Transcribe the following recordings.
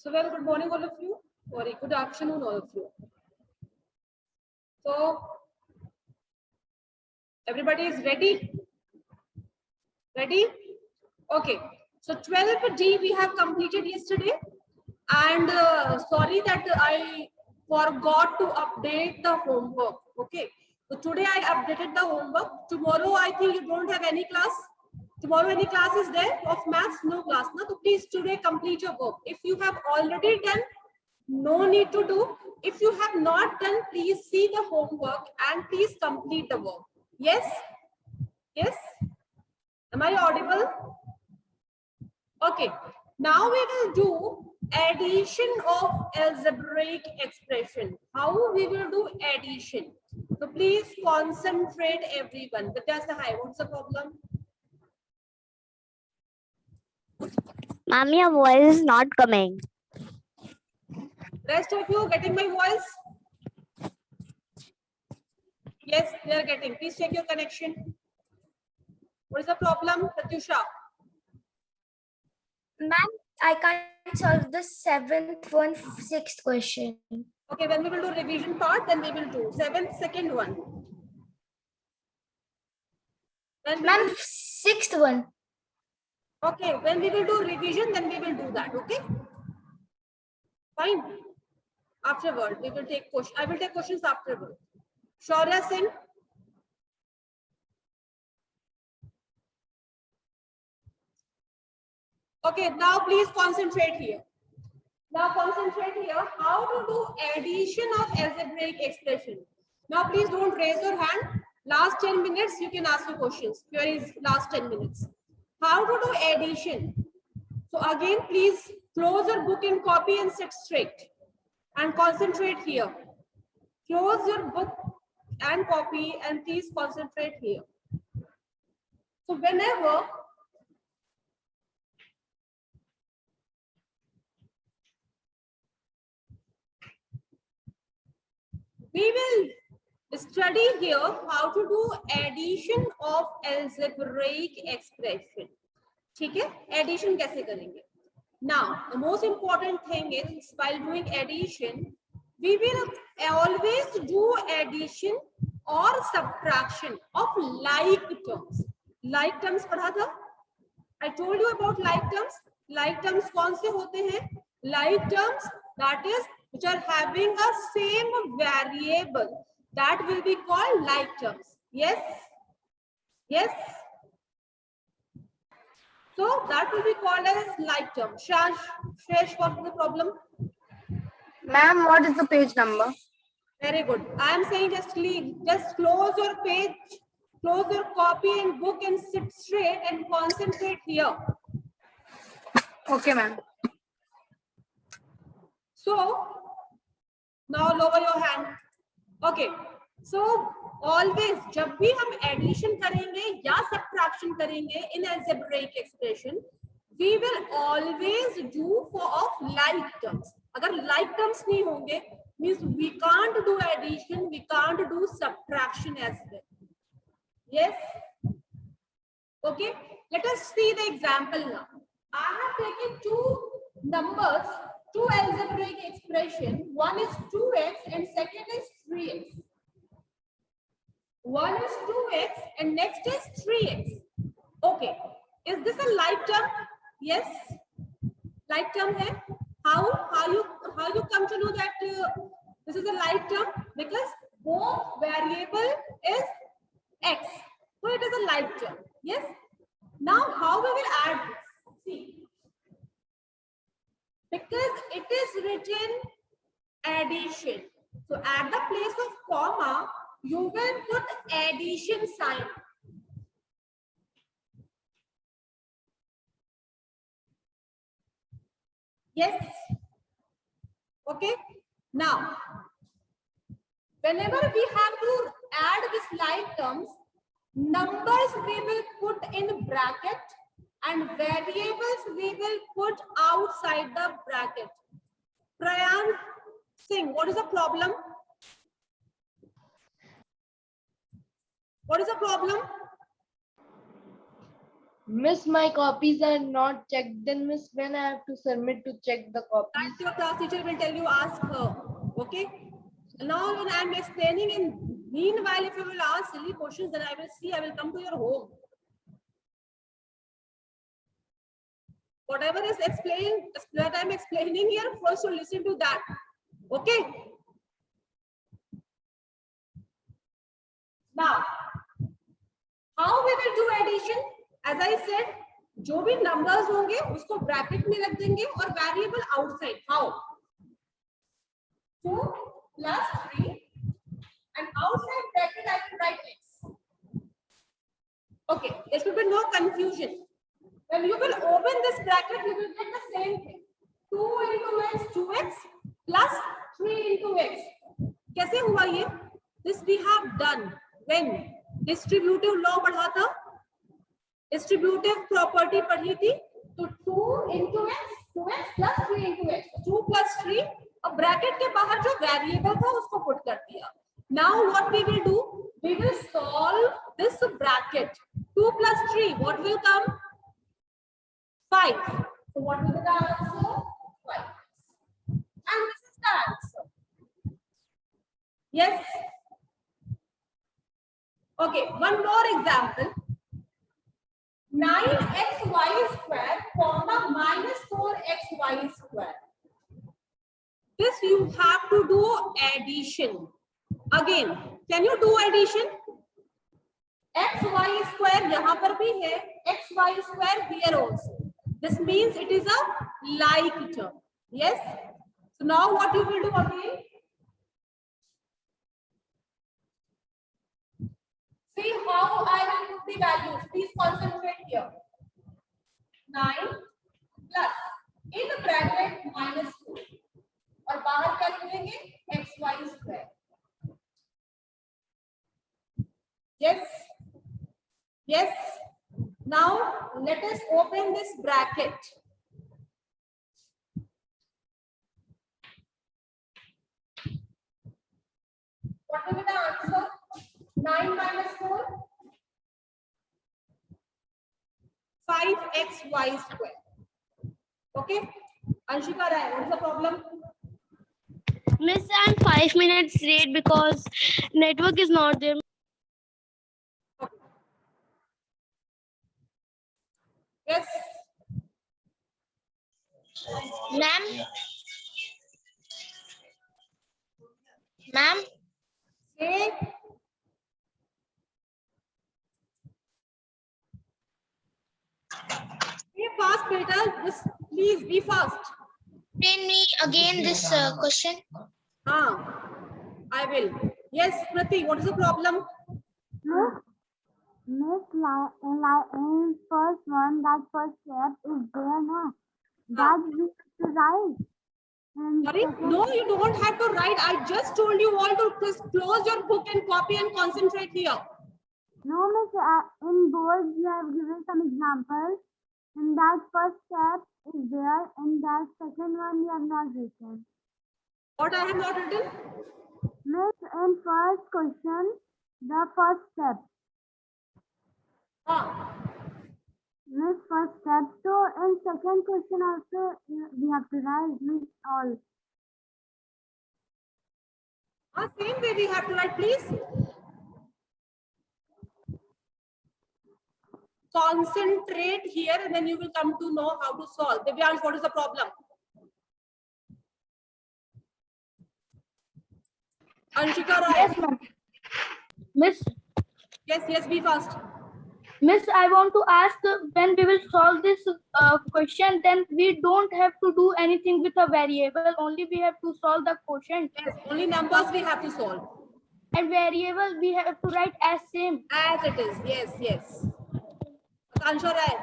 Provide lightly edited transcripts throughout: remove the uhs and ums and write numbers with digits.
So very good morning all of you, or a good afternoon all of you. So everybody is ready? Ready? Okay. So 12D we have completed yesterday, and sorry that I forgot to update the homework. Okay. So today I updated the homework. Tomorrow I think you don't have any class. Tomorrow any class is there of maths? No class. No. So please today complete your work. If you have already done, no need to do. If you have not done, please see the homework and please complete the work. Yes? Yes? Am I audible? Okay. Now we will do addition of algebraic expression. How we will do addition? So please concentrate everyone. But that's the high. What's the problem? Ma'am, your voice is not coming. Rest of you getting my voice? Yes, they are getting. Please check your connection. What is the problem, Pratyusha? Ma'am, I can't solve the 7th one, 6th question. Okay, when we will do revision part, then we will do 7th, second one. Ma'am, 6th one. Okay, when we will do revision, then we will do that. Okay, fine. Afterward, we will take questions. I will take questions afterward. Shaurya Singh. Okay, now please concentrate here. Now concentrate here. How to do addition of algebraic expression. Now please don't raise your hand. Last 10 minutes you can ask your questions. Here is last 10 minutes. How to do addition. So again, please close your book and copy and sit straight and concentrate here. Close your book and copy and please concentrate here. So whenever we will study here how to do addition of algebraic expression. ठीक है? Addition कैसे करेंगे? Now, the most important thing is while doing addition, we will always do addition or subtraction of like terms. Like terms पढ़ा था? I told you about like terms. Like terms कौन से होते हैं? Like terms that is which are having a same variable, that will be called like terms. Yes? Yes? So that will be called as like term. Shesh, what is the problem? Ma'am, what is the page number? Very good. I am saying just close your page, close your copy and book and sit straight and concentrate here. Okay, ma'am. So now lower your hand. Okay. So always जब भी हम addition करेंगे या subtraction करेंगे in algebraic expression, we will always do for of like terms. अगर like terms नहीं होंगे, means we can't do addition, we can't do subtraction as well. Yes. Okay. Let us see the example now. I have taken two numbers, two algebraic expression. One is 2x and second is 3x. One is 2x and next is 3x. Okay. Is this a like term? Yes. Like term hai? How you come to know that this is a like term? Because both variable is x. So it is a like term. Yes. Now how we will add this? See. Because it is written addition. So at the place of comma, you will put addition sign. Yes. Okay. Now, whenever we have to add this like terms, numbers we will put in bracket and variables we will put outside the bracket. Prayan Singh, what is the problem? What is the problem? Miss, my copies are not checked. Then Miss, when I have to submit to check the copies? That your class teacher will tell you, ask her. Okay. Now when I am explaining, in meanwhile, if you will ask silly questions, then I will see. I will come to your home. Whatever is explained, that I am explaining here, first you listen to that. Okay. Now, how we will do addition? As I said, जो भी numbers होंगे उसको bracket में रख देंगे और variable outside. How? 2 plus 3 and outside bracket I will write x. Okay, there should be no confusion. When you will open this bracket, you will get the same thing. 2 into x, 2x plus 3 into x. कैसे हुआ ये? This we have done when distributive law पढ़ा था, distributive property पढ़ी थी, तो 2 into x, 2x plus 3 into x, 2 plus 3, अब bracket के बाहर जो variable था उसको put कर दिया. Now what we will do? We will solve this bracket. 2 plus 3, what will come? 5. So what will be the answer? 5. And this is the answer. Yes. Okay, one more example. 9xy square comma minus 4xy square. This you have to do addition. Again, can you do addition? xy square यहाँ पर भी है, xy square here also. This means it is a like term. Yes. So now what you will do again? See how I will put the values. Please concentrate here. 9 plus in the bracket minus 4 और बाहर क्या लिखेंगे? xy square. Yes. Yes. Now let us open this bracket. What will be the answer? 9 minus 4? 5xy square. Okay. Anshika Rai, what is the problem? Miss, I'm 5 minutes late because network is not there. Yes. Ma'am. Ma'am. Say. Be fast, Peter. Just please be fast. Explain me again this question. I will. Yes, Prati, what is the problem? Miss, in first one, that first step is there, no? That we have to write. And Sorry? No, you don't have to write. I just told you all to just close your book and copy and concentrate here. no, Miss, in board you have given some examples. And that first step is there, and that second one you have not written. What I have not written? Miss, in first question, the first step. Miss, first step. So in second question also we have to write, Miss, all. Same way we have to write, please. Concentrate here and then you will come to know how to solve. Divyansh, what is the problem? Anshika Rai. Yes, ma'am. Miss, Yes, be fast. Miss, I want to ask when we will solve this question, then we don't have to do anything with a variable, only we have to solve the quotient. Yes, only numbers we have to solve. And variable we have to write as same. As it is, yes. Anshika Rai.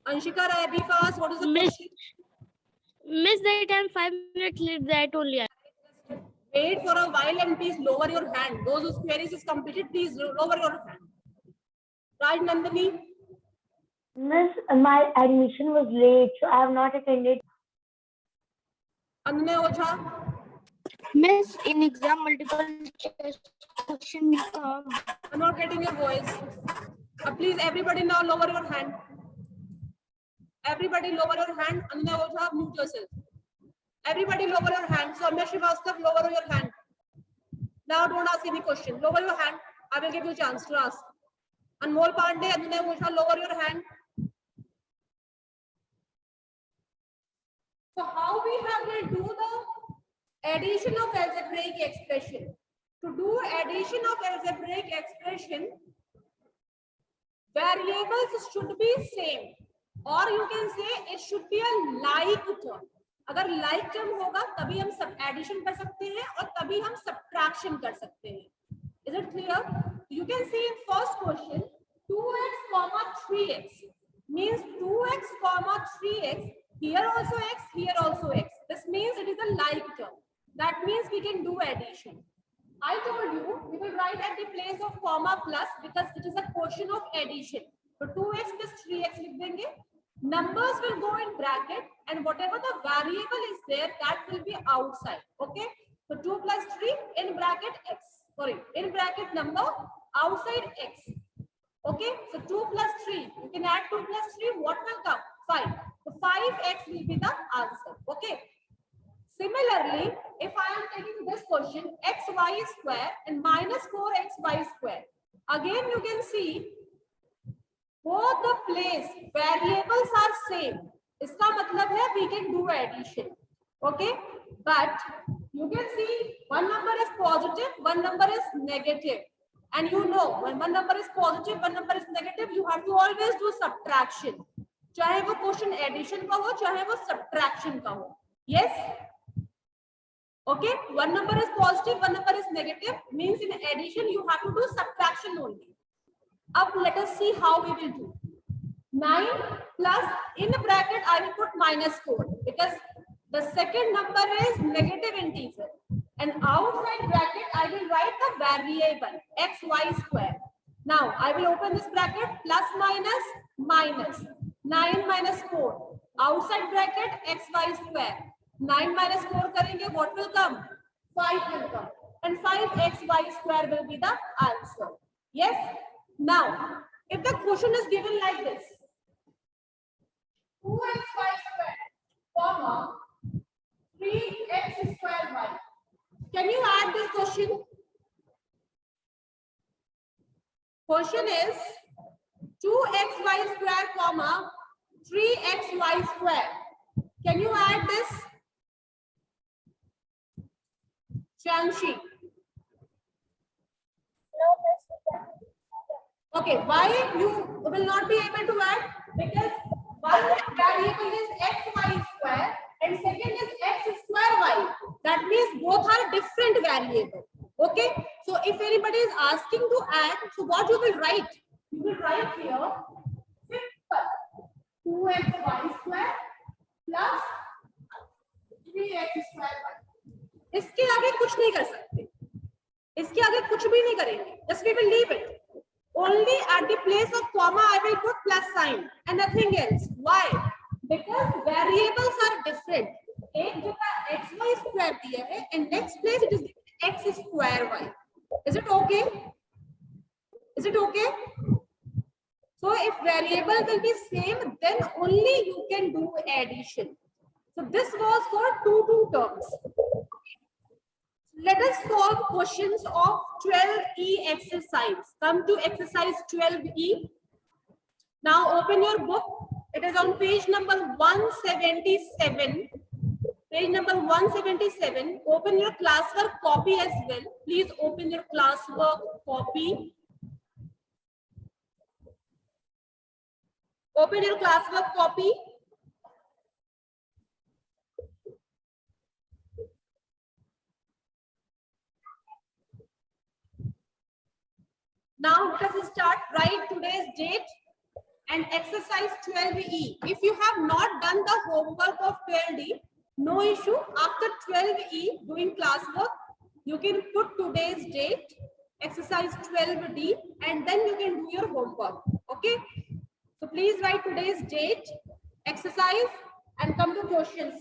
Anshika Rai, be fast. What is the question? Miss, that I'm 5 minutes late, that only. Wait for a while and please lower your hand. Those whose queries is completed, please lower your hand. Right, Nandini? Miss, my admission was late, so I have not attended. Anne Ocha? Miss, in exam multiple choice question. I'm not getting your voice. Please, everybody now lower your hand. Everybody lower your hand. Ananya Ojha, mute yourself. Everybody lower your hand. Soumya Srivastav, lower your hand. Now don't ask any question. Lower your hand. I will give you a chance to ask. Anmol Pandey, Ananya Ojha, lower your hand. So how we will do the addition of algebraic expression? To do addition of algebraic expression, variables should be same, or you can say it should be a like term. अगर like term होगा तभी हम सब addition कर सकते हैं और तभी हम subtraction कर सकते हैं. Is it clear? You can see in first question 2x comma 3x means 2x comma 3x. Here also x, here also x. This means it is a like term. That means we can do addition. I told you we will write at the place of comma plus because it is a quotient of addition. So 2x plus 3x लिख देंगे. Numbers will go in bracket and whatever the variable is there that will be outside. Okay. So 2 plus 3 in bracket x. Sorry, in bracket number outside x. Okay. So 2 plus 3. You can add 2 plus 3. What will come? 5. So 5x will be the answer. Okay. Similarly, if I am taking this question xy square and minus 4xy square, again you can see both the place variables are same. इसका मतलब है we can do addition. Okay, but you can see one number is positive, one number is negative, and you know when one number is positive, one number is negative, you have to always do subtraction. चाहे वो question addition का हो, चाहे वो subtraction का हो. Yes. Okay, one number is positive, one number is negative, means in addition you have to do subtraction only. Up, let us see how we will do. 9 plus, in bracket I will put minus 4 because the second number is negative integer, and outside bracket I will write the variable xy square. Now I will open this bracket, plus minus minus 9 minus 4, outside bracket xy square. 9 minus 4 करेंगे, what will come? 5 will come, and 5xy square will be the answer. Yes. Now, if the question is given like this, 2xy square, comma 3x square y. Can you add this question? Question is 2xy square, comma 3xy square. Can you add this? Shanshi. Okay, why you will not be able to add? Because one variable is xy square and second is x square y. That means both are different variables. Okay, so if anybody is asking to add, so what you will write? You will write here 2xy square plus 3x square y. इसके आगे कुछ नहीं कर सकते, इसके आगे कुछ भी नहीं करेंगे. Just we will leave it. Only at the place of comma I will put plus sign and nothing else. Why? Because variables are different. एक जगह xy square दिया है and next place it is x square y. Is it okay? Is it okay? So if variable will be same, then only you can do addition. So this was for 2 terms. Let us solve questions of 12E exercise. Come to exercise 12E. Now open your book. It is on page number 177. Page number 177. Open your classwork copy as well. Please open your classwork copy. Open your classwork copy. Now let us start. Write today's date and exercise 12E. If you have not done the homework of 12E, no issue. After 12E doing classwork, you can put today's date, exercise 12D, and then you can do your homework. Okay. So please write today's date, exercise, and come to questions.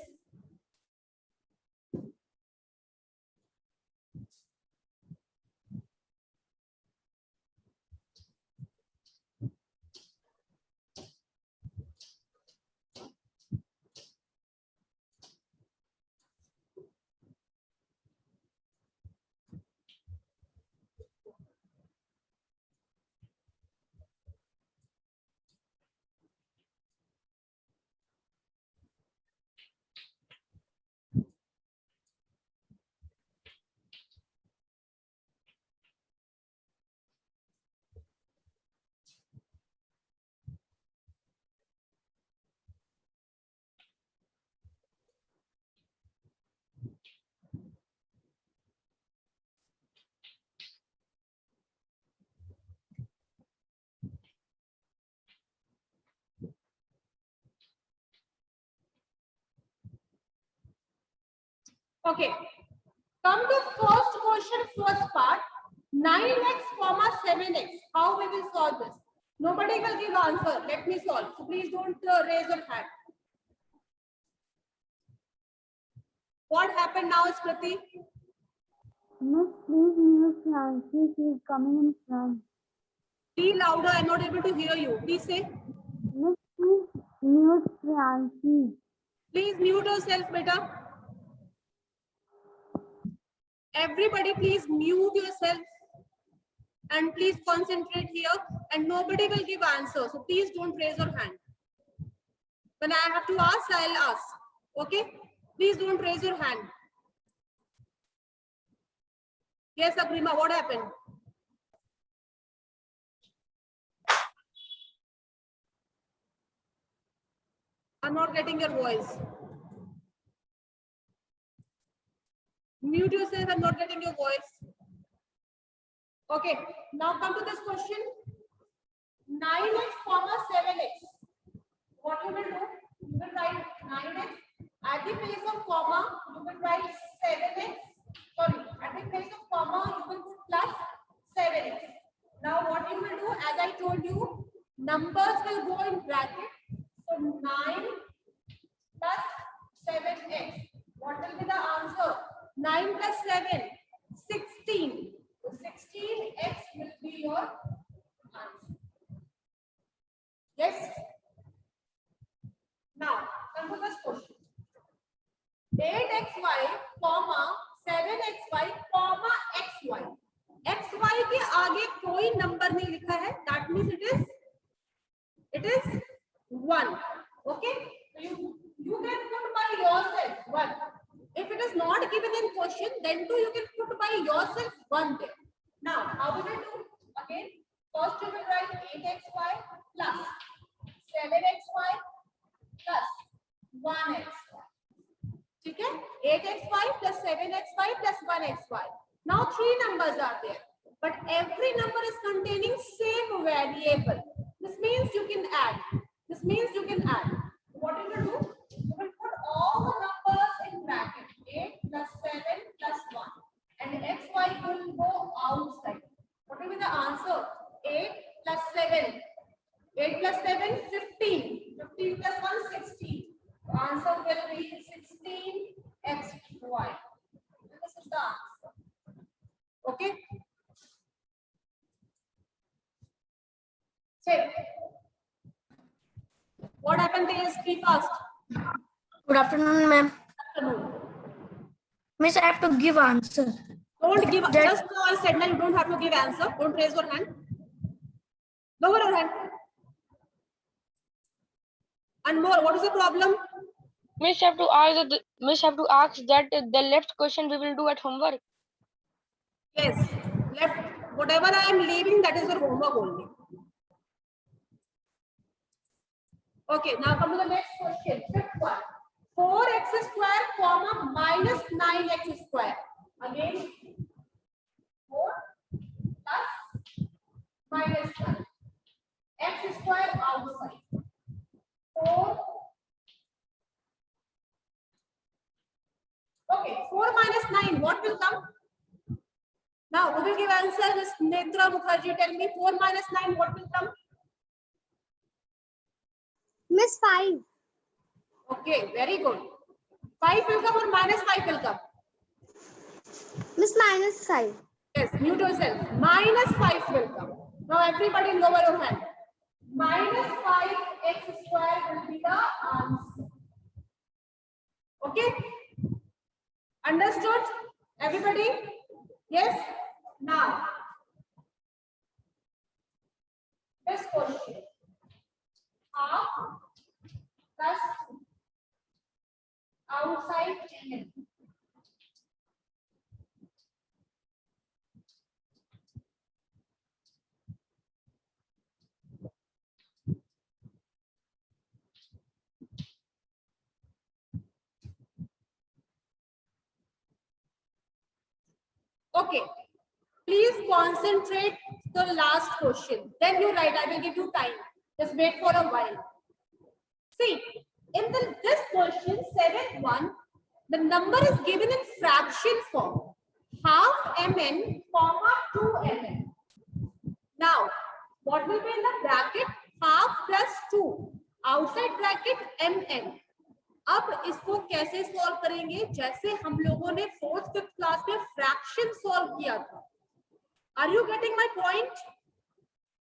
Okay. Come to first question, first part. 9x comma 7x. How we will solve this? Nobody will give answer. Let me solve. So please don't raise your hand. What happened now, Smriti? Miss, please mute Nancy. She is coming in front. Be louder. I'm not able to hear you. Please say. Miss, please mute Nancy. Please mute yourself, beta. Everybody, please mute yourself. And please concentrate here. And nobody will give answer. So please don't raise your hand. When I have to ask, I'll ask. Okay? Please don't raise your hand. Yes, Agrima, what happened? I'm not getting your voice. Mute yourself, I'm not getting your voice. Okay, now come to this question. 9x comma 7x. What you will do? You will write 9x. At the place of comma, you will write 7x. Sorry, at the place of comma, you will put plus 7x. Now what you will do, as I told you, numbers will go in bracket. So 9 plus 7x. What will be the answer? 9 plus 7, 16. So 16x will be your answer. Yes? Now, come to this question. 8xy, comma 7xy, comma xy. xy के आगे कोई number नहीं लिखा है. That means it is 1. Okay? So you can put by yourself 1. If it is not given in question, then too you can put by yourself 1 there. Now, how will we do? Again, first you will write 8xy plus 7xy plus 1xy. Okay? 8xy plus 7xy plus 1xy. Now 3 numbers are there. But every number is containing same variable. This means you can add. This means you can add. What you will do? You will put all the numbers in bracket. 8 plus 7 plus 1. And xy will go outside. What will be the answer? 8 plus 7. 8 plus 7, 15. 15 plus 1, 16. The answer will be 16xy. This is the answer. Okay? Check. What happened is be fast. Good afternoon, ma'am. Afternoon. Miss, I have to give answer. Don't give. That- Just now I said now you don't have to give answer. Don't raise your hand. Lower your hand. And more. What is the problem? Miss have to ask that the left question we will do at homework. Yes. Left. Whatever I am leaving, that is your homework only. Okay. Now come to the next question. Fifth one. 4x square comma minus 9x square. Again. 4 plus minus 9. X square outside. 4. Okay, 4 minus 9, what will come? Now, who will give answer? Miss Netra Mukherjee, tell me 4 minus 9, what will come? Miss 5. Okay, very good. 5 will come or minus 5 will come? Miss minus 5. Yes, mute yourself. Minus 5 will come. Now, everybody lower your hand. Minus 5x square will be the answer. Okay? Understood? Everybody? Yes? Now, this question. Half plus outside in. Okay. Please concentrate the last question. Then you write. I will give you time. Just wait for a while. See, in this question, 7th one, the number is given in fraction form. Half mn, comma 2 mn. Now, what will be in the bracket? Half plus 2. Outside bracket mn. अब इसको कैसे solve करेंगे? जैसे हम लोगों ने 4th 5th class में fraction solve किया था. Are you getting my point?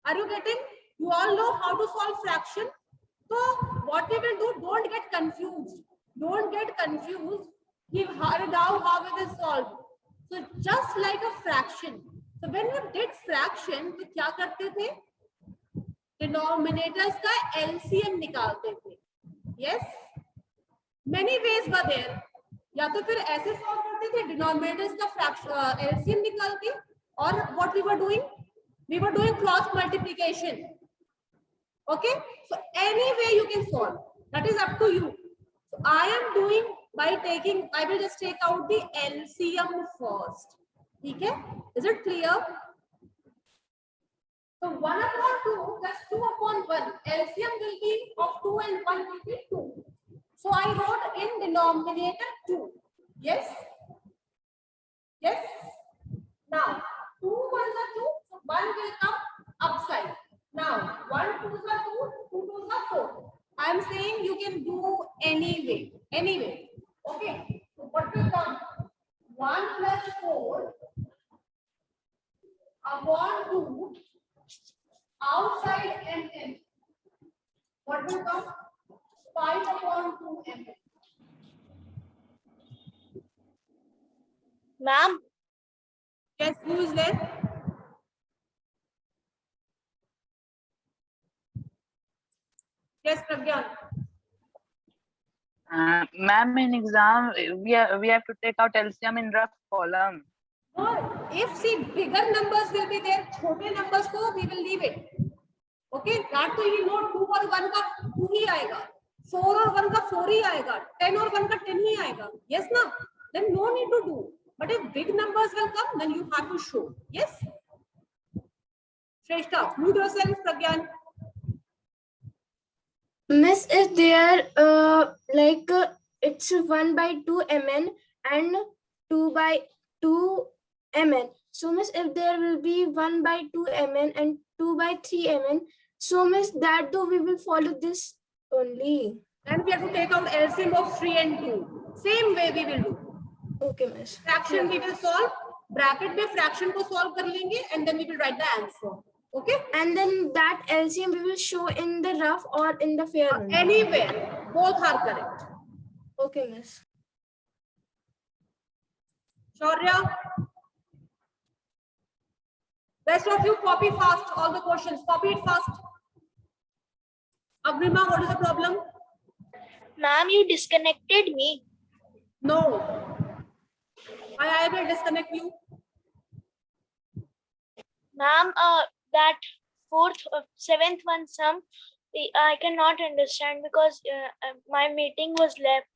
Are you getting? You all know how to solve fraction. So what we will do? Don't get confused. Don't get confused. Now how it is solved. So just like a fraction. So when you did fraction, तो क्या करते थे? Denominators का LCM निकालते थे. Yes. Many ways were there. या तो फिर ऐसे सॉल्व करते थे, डिनोमिनेटर्स का फ्रैक्शन एलसीएम निकाल के, और what we were doing cross multiplication. Okay, so any way you can solve, that is up to you. So I am doing by taking, I will just take out the LCM first. Okay, is it clear? So 1 upon 2 plus 2 upon 1, LCM will be of 2 and 1 will be 2. So I wrote in denominator 2. Yes? Yes? Now 2 1s are 2, so 1 will come upside. Now 1 2s are 2, 2 2s are 4. I am saying you can do anyway. Okay. So what will come? 1 plus 4 upon 2 outside mn. What will come? 5 upon 2 mn. Ma'am, Yes, who is there? Yes, Pragyan. Ma'am, in exam, we have to take out LCM in rough column. No, if see bigger numbers will be there, छोटे numbers को we will leave it. Okay, that तो you know 2 और 1 का 2 ही आएगा, 4 और 1 का 4 ही आएगा, 10 और 1 का 10 ही आएगा. Yes ना? Then no need to do. But if big numbers will come, then you have to show. Yes. Shrestha, mute yourself, Pragyan. Miss, is there it's 1 by 2 mn and 2 by 2 mn. So miss, if there will be 1 by 2 mn and 2 by 3 mn, so miss, that though we will follow this only. Then we have to take out LCM of 3 and 2. Same way we will do. Okay, miss. Fraction we will solve. Bracket में fraction को solve कर लेंगे, and then we will write the answer. Okay? And then that LCM we will show in the rough or in the fair only. Anywhere, both are correct. Okay, miss. Shaurya, rest of you copy fast all the questions. Copy it fast. Agrima, what is the problem? Ma'am, you disconnected me. No. I will disconnect you. Ma'am, that 7th one sum, I cannot understand because my meeting was left.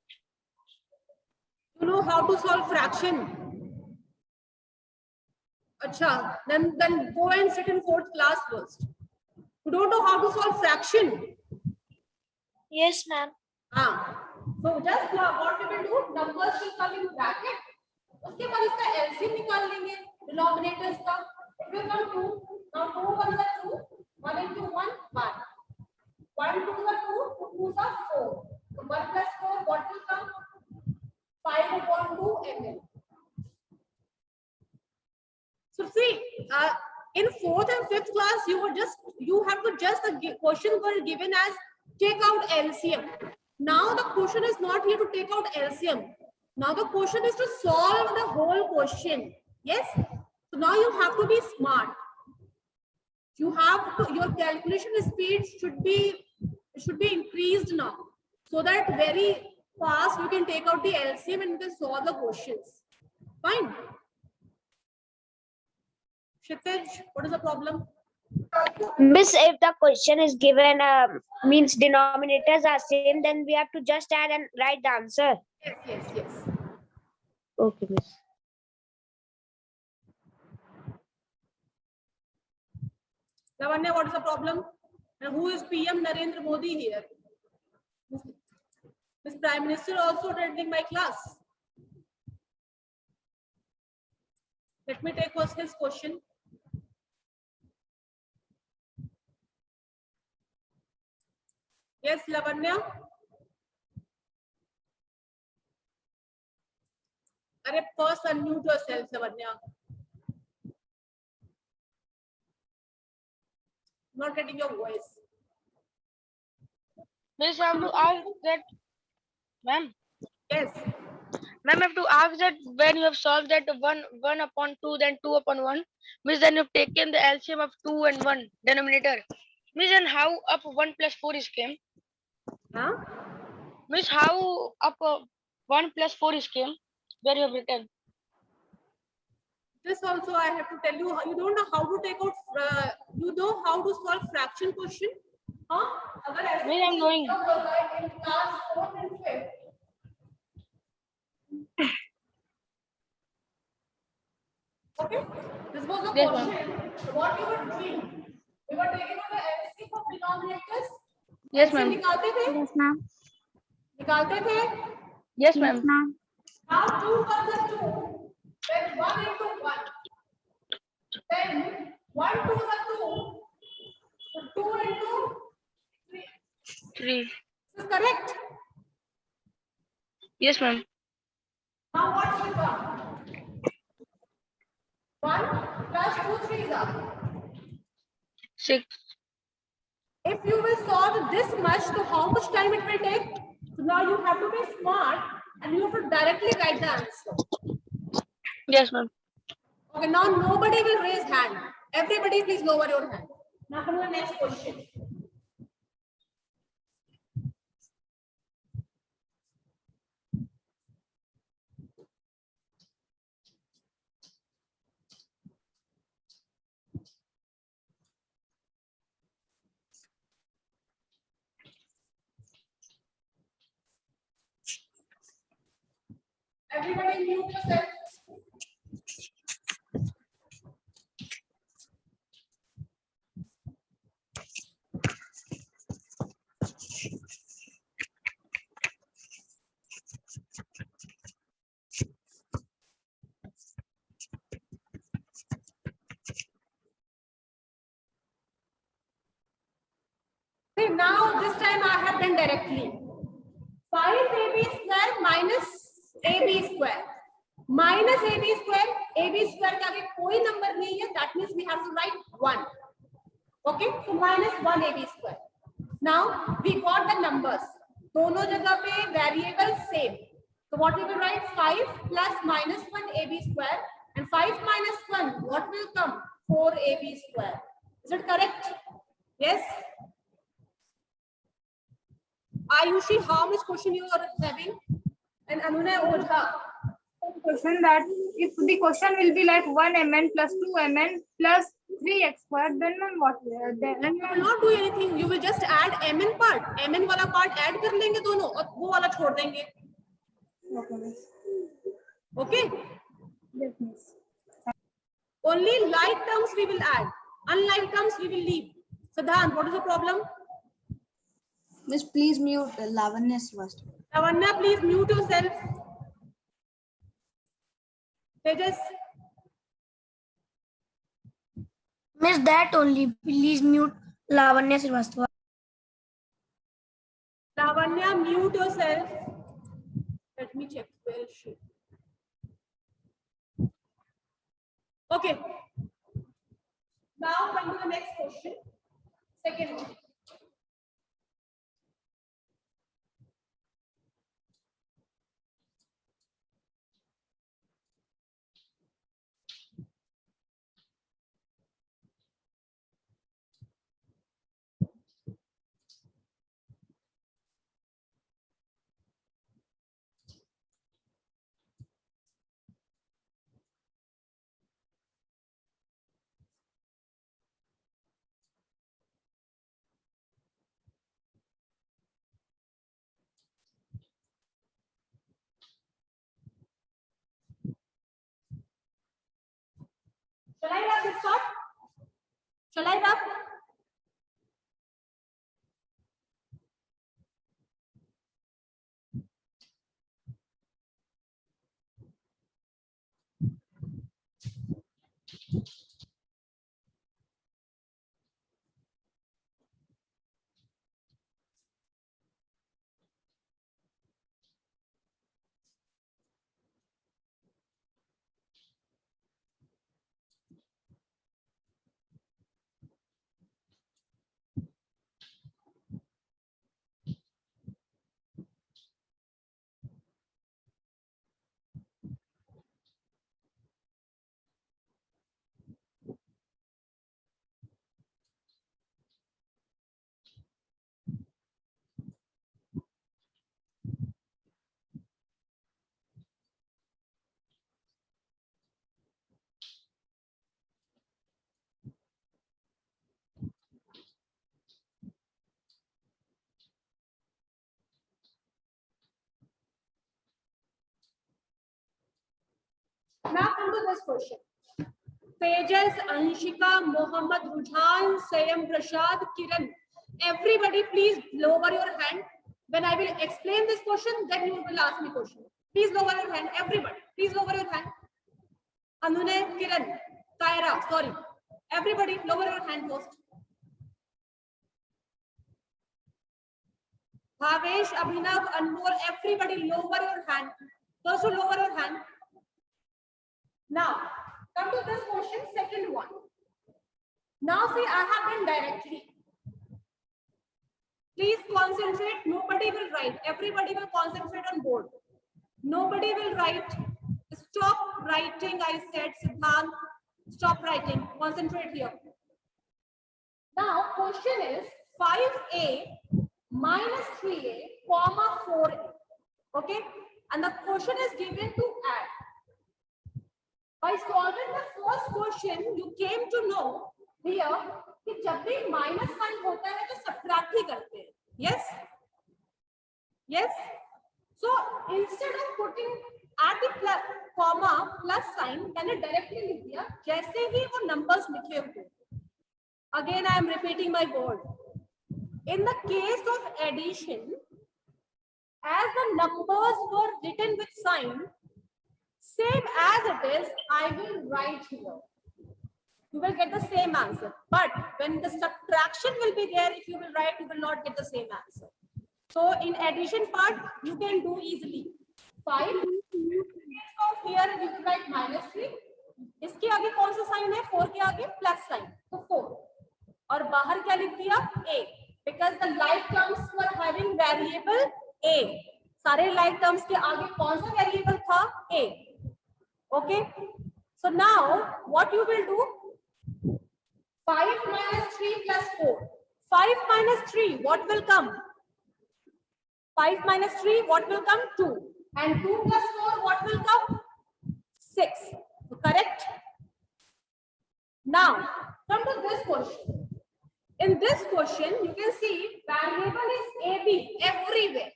You know how to solve fraction. Acha, then go and sit in 4th class first. You don't know how to solve fraction. Yes, ma'am. So just what we will do, numbers will come in bracket. उसके बाद इसका LCM निकाल लेंगे, denominators का. It will come 2. Now 2 1s are 2, 1 into 1, 1. 1 2s are 2, 2 2s are 4. So 1 plus 4, what will come? 5 upon 2 mn. So see, in 4th and 5th class, you have to just the questions were given as take out LCM. Now the question is not here to take out LCM. Now the question is to solve the whole question. Yes. So now you have to be smart. You have to, your calculation speed should be increased now, so that very fast you can take out the LCM and you can solve the questions. Fine. Kshitij, what is the problem? Miss, if the question is given means denominators are same, then we have to just add and write the answer. Yes. Okay, miss. Lavanya, what is the problem? And who is PM Narendra Modi here? Miss Prime Minister also attending my class. Let me take first his question. Yes, Lavanya. Arey, first unmute yourself, Lavanya. Not getting your voice. Miss, I have to ask that, ma'am. Yes. Ma'am, I have to ask that when you have solved that 1 upon 2, then 2 upon 1, Miss, then you have taken the LCM of 2 and 1 denominator. Miss, and how up 1 plus 4 is came? Huh? Miss, how up 1 plus 4 is came? Where you have written? This also I have to tell you. You don't know how to take out. You know how to solve fraction question? Huh? अगर ऐसे Miss, I'm knowing. in class 4th and 5th. Okay. This was a Yes, ma'am. question. So what we were doing? We were taking out the LC for denominators. Yes, LC ma'am. निकालते थे? Yes, ma'am. निकालते थे? Yes, Yes, ma'am. ma'am. Now 2 plus 2. Then 1 into 1. Then 1 2 is 2. So 2 into 3. 3. This is correct. Yes, ma'am. Now what will come? 1 plus 2 3s are. 6. If you will solve this much, so how much time it will take? So now you have to be smart and you have to directly write the answer. Yes, ma'am. Okay, now nobody will raise hand. Everybody please lower your hand. Now come to the next question. Everybody mute yourself. See, now this time I have done directly. 5ab square minus ab square. Minus ab square के आगे कोई number नहीं है. That means we have to write 1. Okay, so minus 1 ab square. Now we got the numbers. दोनों जगह पे variable same. So what we will write? 5 plus minus 1 ab square, and 5 minus 1, what will come? 4 ab square. Is it correct? Yes. Ayushi, how much question you are having? And Anunay Ojha. Question that if the question will be like 1 mn plus 2 mn plus 3x squared, then what? And you will not do anything. You will just add mn part. Mn वाला part add कर लेंगे दोनों और वो वाला छोड़ देंगे. Okay. Yes, miss. Only like terms we will add. Unlike terms we will leave. Siddhant, what is the problem? Miss, please mute Lavanya first. Lavanya, please mute yourself. Tejas, Miss, that only. Please mute Lavanya Srivastava. Lavanya, mute yourself. Let me check. Where is she? Okay. Now come to the next question. Second one. Now come to this question. Tejas, Anshika, Mohammed, Rujhan, Sayam, Prashad, Kiran. Everybody, please lower your hand. When I will explain this question, then you will ask me question. Please lower your hand. Everybody, please lower your hand. Anune, Kiran, Kaira, sorry. Everybody, lower your hand first. Bhavesh, Abhinav, Anmol, everybody lower your hand. Those who lower your hand. Now, come to this question, second one. Now see, I have done directly. Please concentrate. Nobody will write. Everybody will concentrate on board. Nobody will write. Stop writing, I said, Siddhant. Stop writing. Concentrate here. Now, question is 5a minus 3a, comma 4a. Okay? And the question is given to add. By solving the first question, you came to know here कि जब भी minus sign होता है तो subtract ही करते हैं. Yes? Yes? So instead of putting at the plus, comma plus sign, मैंने directly लिख दिया जैसे ही वो numbers लिखे हुए. Again, I am repeating my word. In the case of addition, as the numbers were written with sign, same as it is, I will write here. You will get the same answer. But when the subtraction will be there, if you will write, you will not get the same answer. So in addition part, you can do easily. 5. So here you will write minus 3. इसके आगे कौन सा sign है? 4 के आगे plus sign, तो 4. और बाहर क्या लिख दिया? A. Because the like terms were having variable A. सारे like terms के आगे कौन सा variable था? A. Okay. So now what you will do? 5 minus 3 plus 4. 5 minus 3, what will come? 5 minus 3, what will come? 2. And 2 plus 4, what will come? 6. Correct? Now, come to this question. In this question, you can see variable is AB everywhere.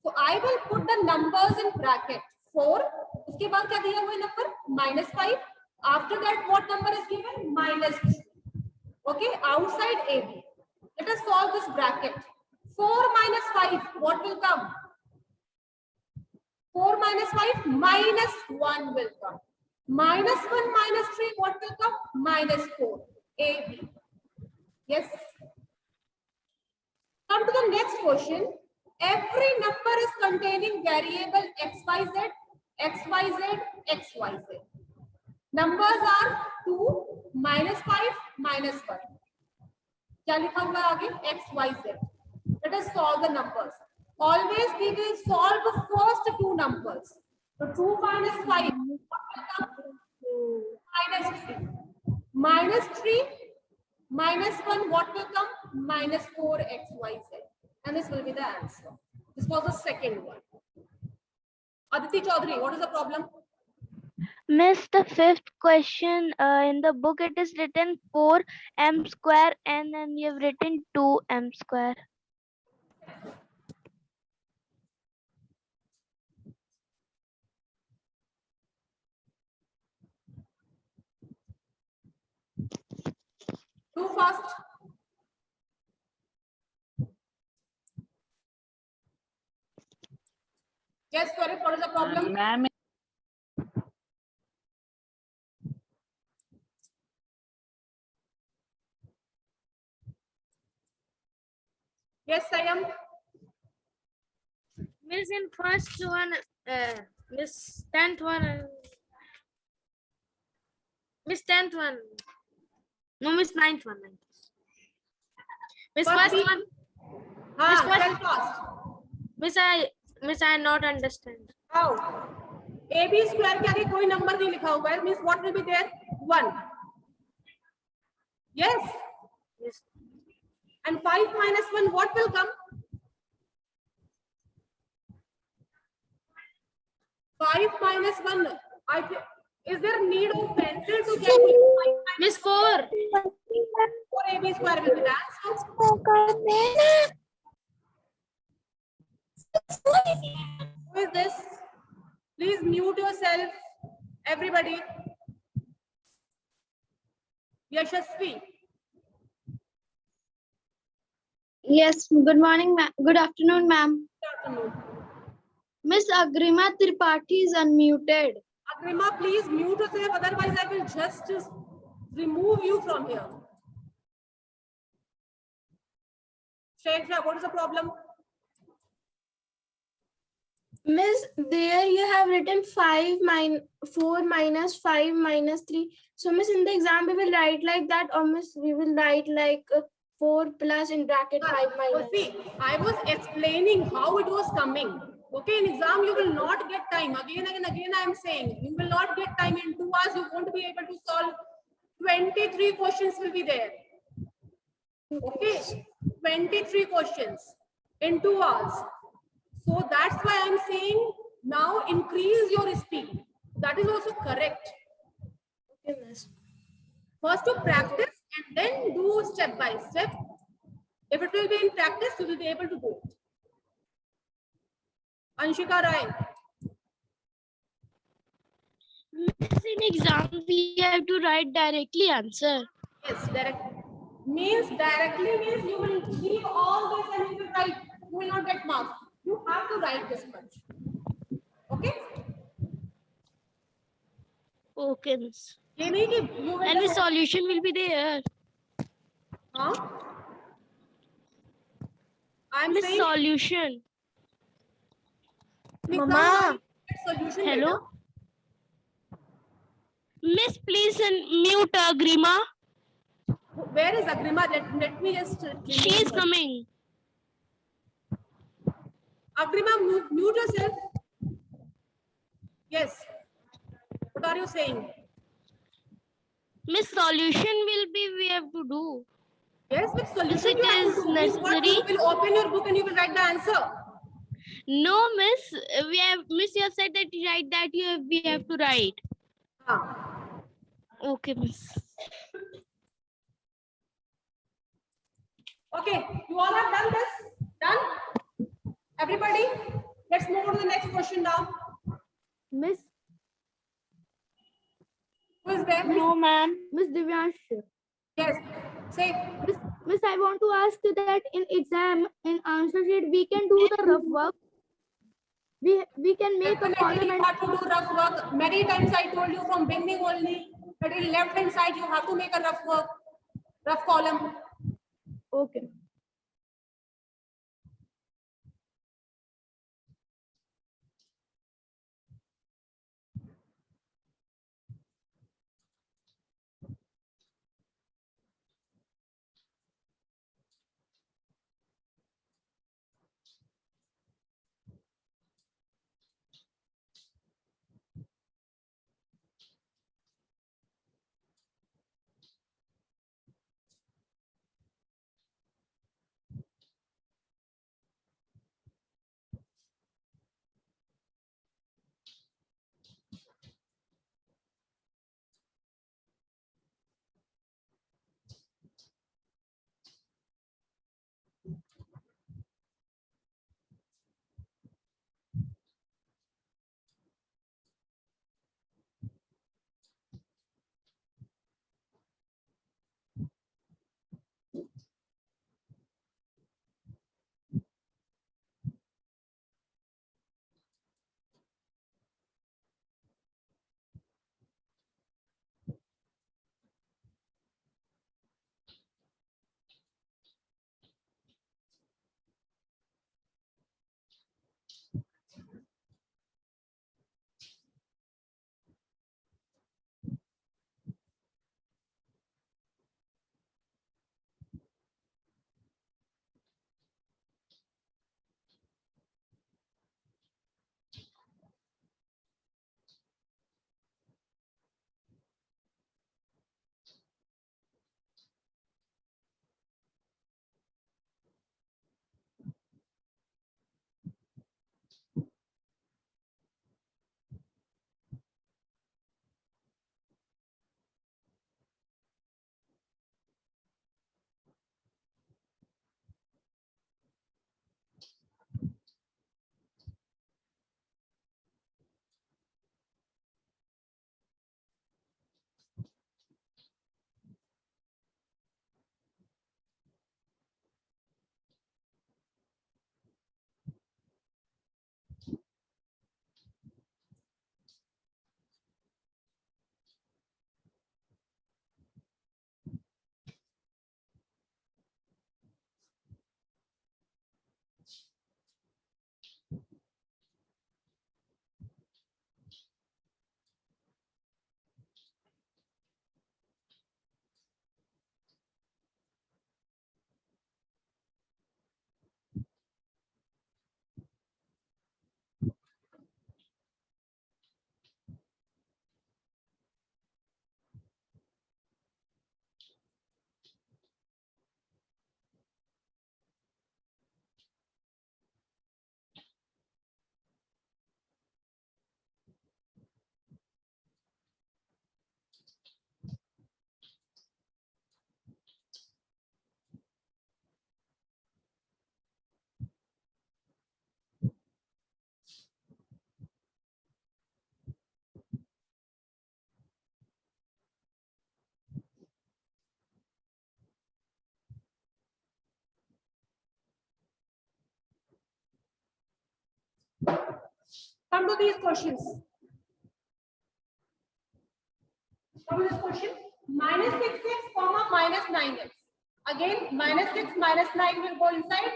So I will put the numbers in bracket. 4. उसके बाद क्या दिया हुआ है number? Minus 5. After that, what number is given? Minus 3. Okay, outside AB. Let us solve this bracket. 4 minus 5, what will come? 4 minus 5, minus 1 will come. Minus 1 minus 3, what will come? Minus 4. AB. Yes. Come to the next question. Every number is containing variable XYZ, XYZ, XYZ. Numbers are 2, minus 5, minus 1. क्या लिखा हुआ है आगे? XYZ. Let us solve the numbers. Always we will solve the first two numbers. So 2 minus 5, what will come? Minus 3. Minus 3, minus 1, what will come? Minus 4 XYZ. And this will be the answer. This was the second one. Aditi Chaudhary, what is the problem? Miss, the fifth question in the book, it is written 4m square and then you have written 2m square. Too fast. Yes, Swarit, what is the problem? Ma'am, Maryam? Miss in first one, Miss 10th one, Miss 10th one. No, Miss 9th one. Miss first B. one. हाँ, first- tell fast. Miss I not understand. How? AB square के आगे कोई number नहीं लिखा हुआ है. Means what will be there? 1. Yes. Yes. And 5 minus 1, what will come? 5 minus 1. Is there need of pencil to get Miss 4. 4 AB square will be the answer? Who is this? Please mute yourself, everybody. Yashasvi. Yes, good morning, ma'am. Good afternoon, ma'am. Good afternoon. Miss Agrima Tripathi is unmuted. Agrima, please mute yourself, otherwise I will just remove you from here. Shaikha, what is the problem? Miss, there you have written 4 minus 5 minus 3. So, Miss, in the exam we will write like that, or Miss, we will write like 4 plus in bracket 5 minus. See, I was explaining how it was coming. Okay, in exam you will not get time. Again I am saying, you will not get time. In 2 hours you won't be able to solve 23 questions will be there. Okay, 23 questions in 2 hours. So that's why I'm saying now increase your speed. That is also correct. Okay, Miss. First to practice and then do step by step. If it will be in practice, you will be able to do it. Anshika Rai. Miss, in exam we have to write directly answer. Yes, directly means you will leave all this and you will write. You will not get marks. You have to write this much. Okay? Okay, Miss. ये नहीं कि you will And the just- solution will be there. Huh? I'm Miss, saying solution. in exam, Mama. solution Hello? later. Miss, please mute Agrima. Where is Agrima? Let me just. She is coming. Agrima, mute yourself. Yes. What are you saying? Miss, solution will be we have to do. Yes, with solution it you have to is do. Means what? You necessary? will open your book and you will write the answer. No, Miss, Miss, you have said that you write that we have to write. Ah. Okay, Miss. Okay, you all have done this? Done? Everybody? Let's move on to the next question now. Miss Who is there? No, ma'am. Miss Divyansh. Yes. Say. Miss, I want to ask that in exam, in answer sheet, we can do the rough work. We can make a Definitely column you and have to do rough work. Many times I told you from beginning only that in left hand side you have to make a rough work, rough column. okay. Come to these questions. Come to this question. Minus 6x, comma minus 9x. Again, minus 6 minus 9 will go inside.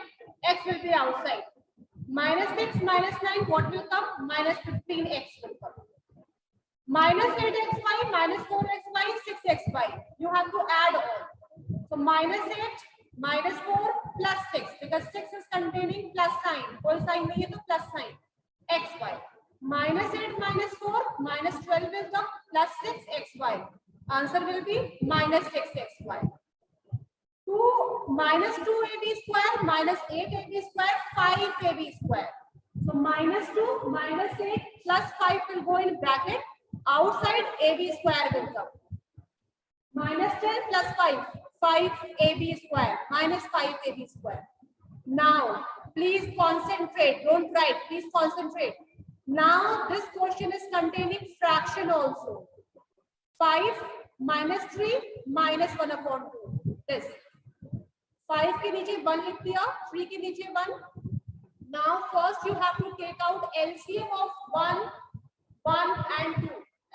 X will be outside. Minus 6 minus 9, what will come? Minus 15x will come. Minus 8xy, minus 4xy, 6xy. You have to add all. So minus 8, minus 4, plus 6. Because 6 is containing plus sign. कोई sign नहीं है तो plus sign. xy. Minus 8 minus 4, minus 12 will come, plus 6xy. Answer will be minus 6xy. 2 minus 2ab square, minus 8ab square, 5ab square. So minus 2, minus 8, plus 5 will go in bracket. Outside ab square will come. Minus 10 plus 5, 5ab square, minus 5ab square. Now, please concentrate. Don't write. Please concentrate. Now, this question is containing fraction also. 5 minus 3 minus 1 upon 2. This. 5 के नीचे 1 लिख दिया, 3 के नीचे 1. Now, first you have to take out LCM of 1, 1 and 2.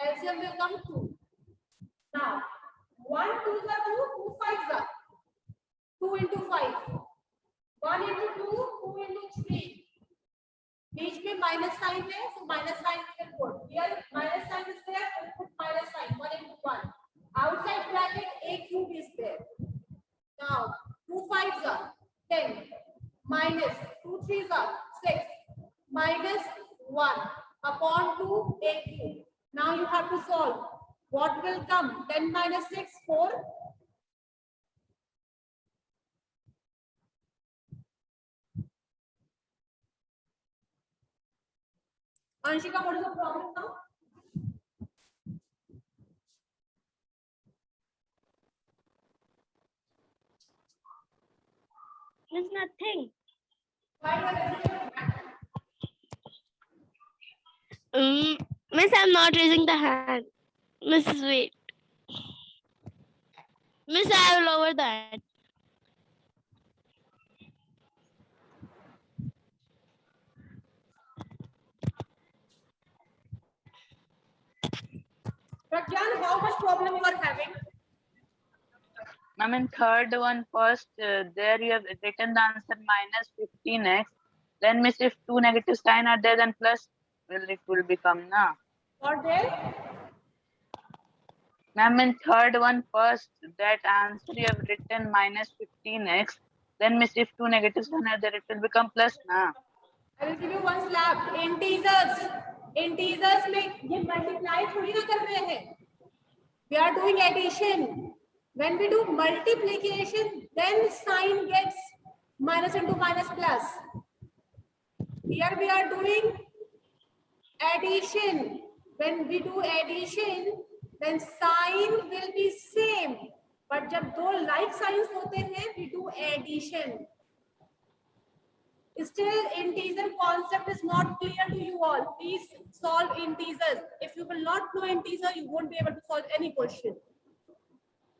LCM will come 2. Now, 1 2 are 2, 2 5 are 2 into 5. 1 into 2, 2 into 3. बीच में minus sign है, so minus sign will put. Here minus sign is there, so put minus sign. 1 into 1. Outside bracket, a cube is there. Now, 2 5s are 10. Minus 2 3s are 6. Minus 1 upon 2 a cube. Now you have to solve. What will come? 10 minus 6, 4. Anshika, what is the problem now? It's nothing. Miss, I'm not raising the hand. Miss, wait. Miss, I will lower that. Pragyan, how much problem you are having? Ma'am, in third one first, there you have written the answer minus 15x. Then miss, if two negative sign are there, then plus it will become na. What there? Ma'am, in third one first, that answer you have written minus 15x. Then miss, if two negative sign are there, it will become plus na. I will give you one slab. Integers. Integers में ये multiply थोड़ी ना कर रहे हैं. We are doing addition. When we do multiplication, then sign gets minus into minus plus. Here we are doing addition. When we do addition, then sign will be same. But जब दो like signs होते हैं, we do addition. Still, integer concept is not clear to you all. Please solve integers. If you will not know integer, you won't be able to solve any question.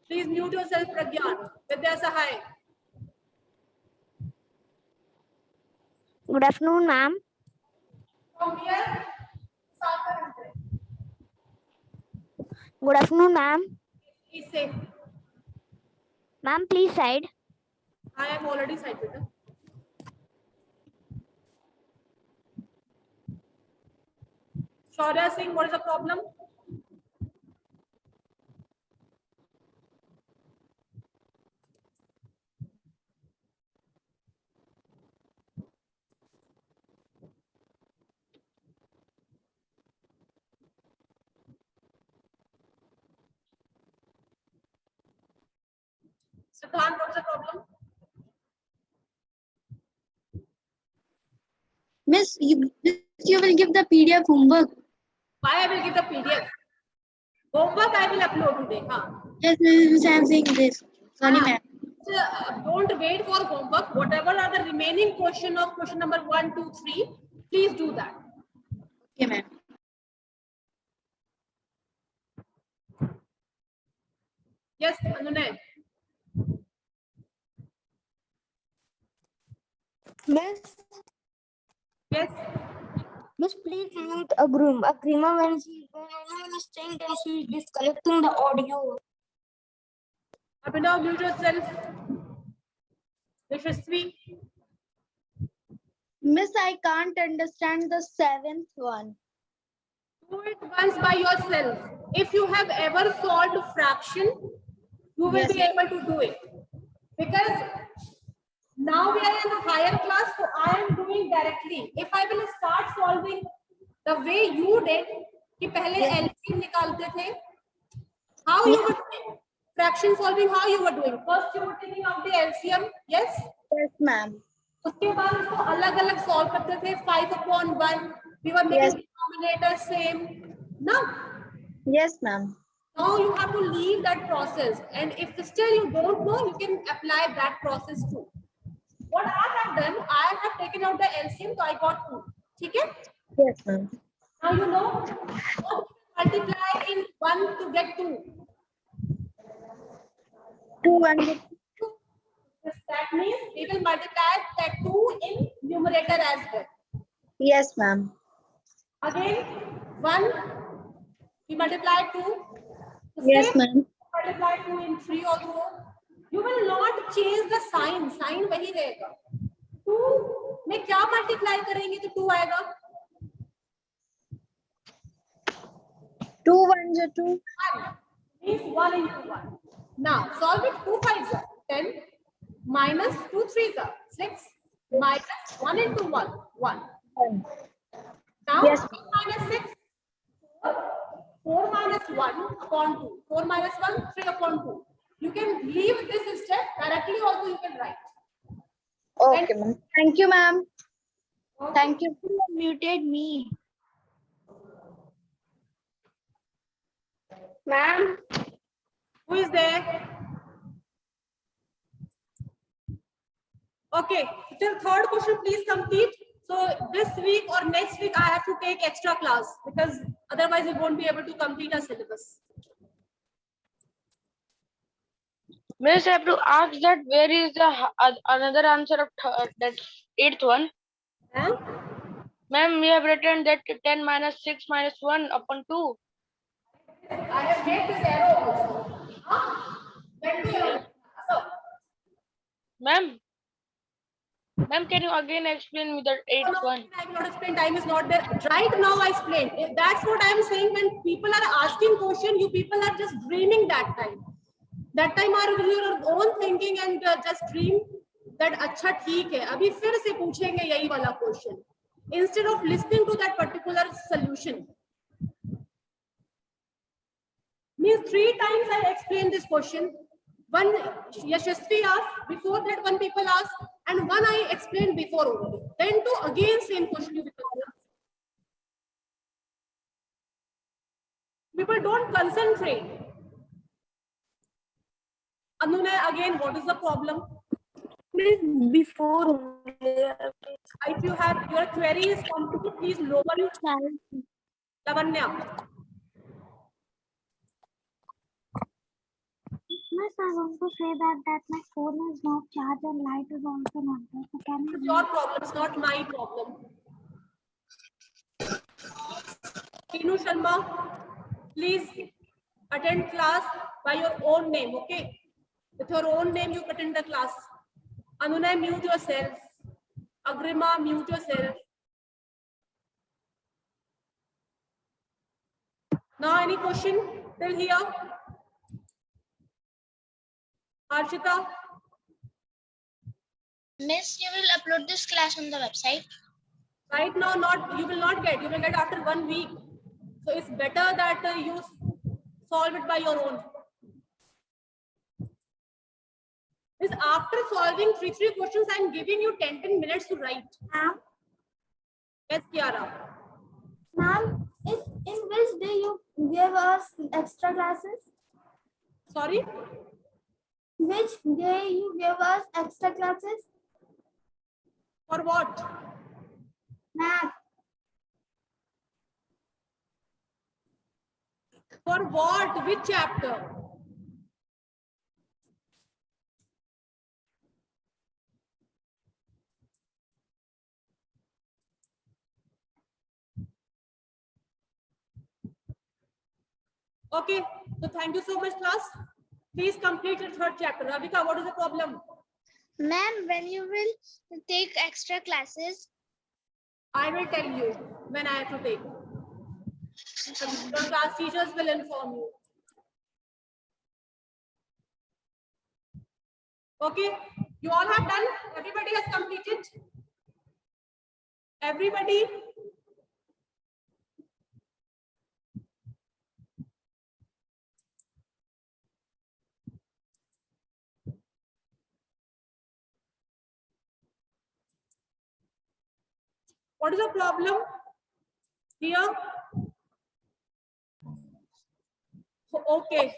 Please mute yourself, Pragyan. Vidya Sahai. Good afternoon, ma'am. From here, Sagar. Good afternoon, ma'am. Please say. Ma'am, please side. I am already cited. Shaurya Singh, what is the problem? Siddhant, what is the problem? Miss, you will give the PDF homework. Why I will give the PDF? Homework I will upload today. Huh? Yes, Miss, I am saying this. Sorry, ma'am. Don't wait for homework. Whatever are the remaining question of question number 1, 2, 3, please do that. Okay, ma'am. Yes, Anunay. Miss, Yes. Miss, please mute Agrima when anyone is saying that she is disconnecting the audio. Abhinav, mute yourself. Yashasvi, Miss, I can't understand the seventh one. do it once by yourself. If you have ever solved fraction, you will Yes. be able to do it. Because now we are in a higher class, so I am doing directly. If I will start solving the way you did, कि पहले LCM निकालते थे, how you were doing? Fraction solving, how you were doing? First you were taking out the LCM, yes? Yes, ma'am. उसके बाद उसको अलग अलग solve करते थे 5/1 we were making denominator same now Yes, ma'am. now you have to leave that process, and if still you don't know, you can apply that process too. What I have done, I have taken out the LCM, so I got 2. ठीक है? Yes, ma'am. Now you know what multiply in 1 to get 2. 2 and That means we will multiply that 2 in numerator as well. yes, ma'am. Again, 1, we multiply 2. Yes, ma'am. Multiply 2 in 3 also. You will not change the sign. Sign वही रहेगा. 2 में क्या multiply करेंगे तो 2 आएगा. 2 1s are 2. 1 means 1 into 1. Now solve it. 2 5s are 10 minus 2 3s are 6 minus 1 into 1 1. Now Yes. 2 minus 6 4 minus 1 upon 2. 4 minus 1 3 upon 2. You can leave this step directly. Also you can write. Okay, ma'am. Thank you, ma'am. Thank you. Muted me. Ma'am, Who is there? Okay, till third question, please complete. So this week or next week, I have to take extra class because otherwise we won't be able to complete our syllabus. Miss, I have to ask that where is the another answer of that 8th one? Huh? Ma'am, we have written that 10 minus 6 minus 1 upon 2. I have made this arrow also. Huh? When do you? So, Ma'am, can you again explain me the 8th one? I will not explain. Time is not there. Right now, I explained. If that's what I am saying. When people are asking question, you people are just dreaming that time. That time are your own thinking and just dream that अच्छा ठीक है. अभी फिर से पूछेंगे यही वाला question. Instead of listening to that particular solution. Means 3 times I explained this question. One Yashasvi asked, before that one people asked, and one I explained before only. Then to again same question you people ask. People don't concentrate. Anuna, again, what is the problem? Before If you have your query is complete, please lower your Lavanya. Miss, I want to say that my phone is not charged and light is also not there. So can It's your problem, it's not my problem. Tinu Sharma, please attend class by your own name, okay? With your own name, you attend the class. Anunay, mute yourself. Agrima, mute yourself. Now, any question till here? Harshita? Miss, you will upload this class on the website. Right now, you will not get. You will get after 1 week. So it's better that you solve it by your own. Is after solving 3 questions, I am giving you 10 minutes to write. Yes, Kiara. Ma'am, in which day you give us extra classes? Sorry? Which day you give us extra classes? For what? Math. For what? Which chapter? Okay, so thank you so much, class. Please complete the third chapter. Ravika, what is the problem? Ma'am, when you will take extra classes? I will tell you when I have to take. Your class teachers will inform you. Okay, you all have done? Everybody has completed? Everybody? What is the problem here? Okay.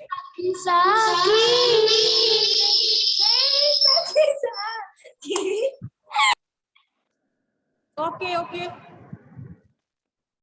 Okay, okay.